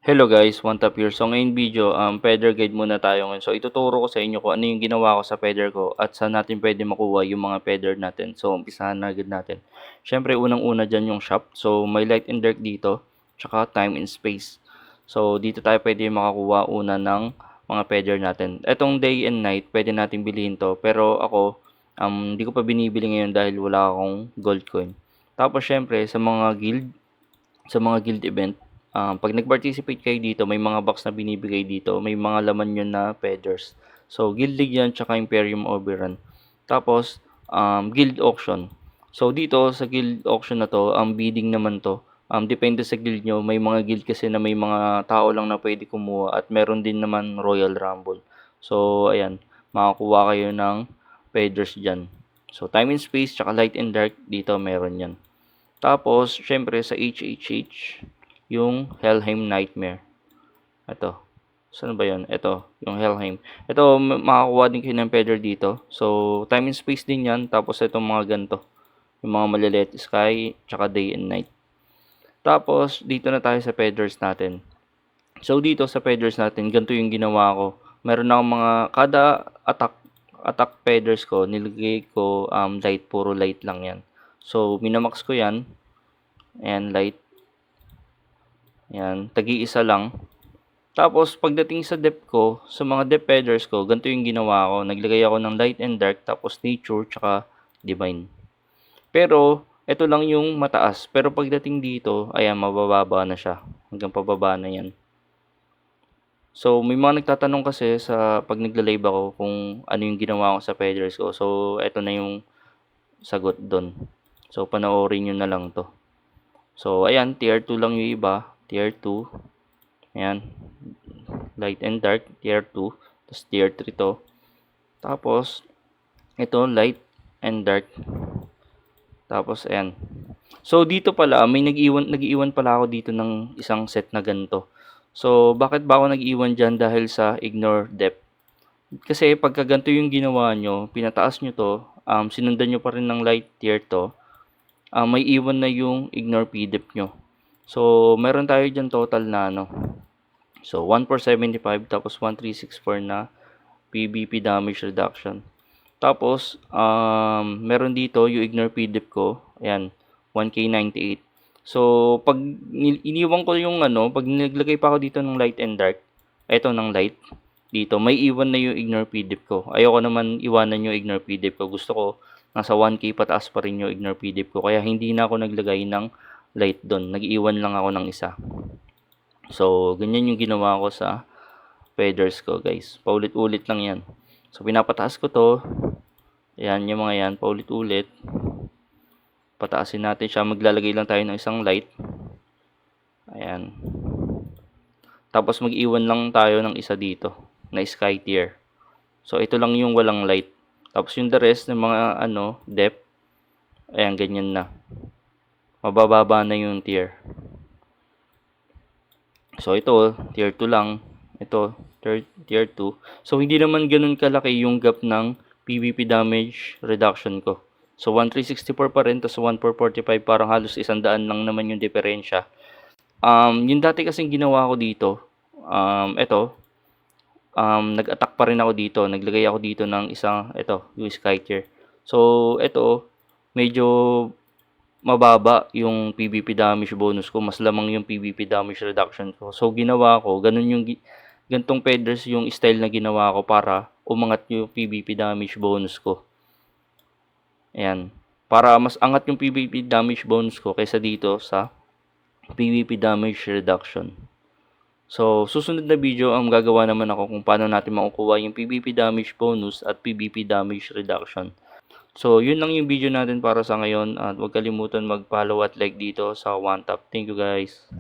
Hello guys, one tap here. So ngayong video, feather guide muna tayo ngayon. So ituturo ko sa inyo kung ano yung ginawa ko sa feather ko at saan natin pwede makuha yung mga feather natin. So umpisahan na agad natin. Siyempre unang-una dyan yung shop. So may light and dark dito, tsaka time and space. So dito tayo pwede makakuha una ng mga feather natin. Etong day and night, pwede natin bilhin to. Pero ako, hindi ko pa binibili ngayon dahil wala akong gold coin. Tapos syempre sa mga guild event, 'pag nag-participate kayo dito, may mga box na binibigay dito, may mga laman yun na feathers. So, Guild League yan, tsaka Imperium Oberon. Tapos, Guild Auction. So, dito sa Guild Auction na to, ang bidding naman to, depende sa guild nyo. May mga guild kasi na may mga tao lang na pwede kumuha at meron din naman Royal Rumble. So, ayan, makakuha kayo ng feathers dyan. So, time and space, tsaka light and dark, dito meron yan. Tapos, syempre sa HHH, yung Helheim Nightmare. Ito. Saan ba yun? Ito, yung Helheim. Ito, makakuha din kayo ng feather dito. So, time and space din yan. Tapos, itong mga ganito. Yung mga malilit sky, tsaka day and night. Tapos, dito na tayo sa feathers natin. So, dito sa feathers natin, ganito yung ginawa ko. Meron akong mga, kada attack feathers ko, nilagay ko light, puro light lang yan. So, minamax ko yan. Ayan, light. Ayan, tagi-isa lang. Tapos, pagdating sa depth ko, sa mga depth feathers ko, ganito yung ginawa ko. Naglagay ako ng light and dark, tapos nature, tsaka divine. Pero, ito lang yung mataas. Pero pagdating dito, ayan, mabababa na siya. Hanggang pababa na yan. So, may mga nagtatanong kasi sa pag nagla-live ako kung ano yung ginawa ko sa feathers ko. So, ito na yung sagot doon. So, panoorin nyo na lang to. So, ayan, tier 2 lang yung iba. Tier 2. Ayan. Light and dark. Tier 2. Tapos, tier 3 to. Tapos, ito, light and dark. Tapos, ayan. So, dito pala, may nag-iwan pala ako dito ng isang set na ganito. So, bakit ba ako nag-iwan dyan? Dahil sa ignore depth. Kasi, pagka ganito yung ginawa nyo, pinataas nyo to, sinundan nyo pa rin ng light tier to, may iwan na yung ignore pdep nyo. So, meron tayo dyan total na ano. So, 1475 tapos 1364 na PVP damage reduction. Tapos, meron dito yung ignore pdep ko. Ayan, 1k98. So, pag iniwan ko yung ano, pag naglagay pa ako dito ng light and dark, eto ng light, dito, may iwan na yung ignore pdep ko. Ayoko naman iwanan yung ignore pdep ko. Gusto ko, nasa 1k pataas pa rin yung ignore pdep ko. Kaya hindi na ako naglagay ng light doon. Nag-iwan lang ako ng isa. So, ganyan yung ginawa ko sa feathers ko, guys. Paulit-ulit lang yan. So, pinapataas ko to. Ayan, yung mga yan, paulit-ulit. Pataasin natin siya. Maglalagay lang tayo ng isang light. Ayan. Tapos, mag-iwan lang tayo ng isa dito, na sky tier. So, ito lang yung walang light. Tapos, yung the rest ng mga, depth. Ayan, ganyan na. Mabababa na yung tier. So, ito, tier 2 lang. Ito, tier 2. So, hindi naman ganun kalaki yung gap ng PVP damage reduction ko. So, 1364 pa rin, tapos 1445, parang halos 100 lang naman yung diferensya. Yung dati kasing ginawa ko dito, nag-attack pa rin ako dito. Naglagay ako dito ng isang, yung sky tier. So, ito, medyo mababa yung PVP damage bonus ko. Mas lamang yung PVP damage reduction ko. So, ginawa ko, gantong feathers yung style na ginawa ko para umangat yung PVP damage bonus ko. Ayan. Para mas angat yung PVP damage bonus ko kaysa dito sa PVP damage reduction. So, susunod na video, gagawa naman ako kung paano natin makukuha yung PVP damage bonus at PVP damage reduction. So, yun lang yung video natin para sa ngayon. At huwag kalimutan mag-follow at like dito sa OneTap. Thank you guys.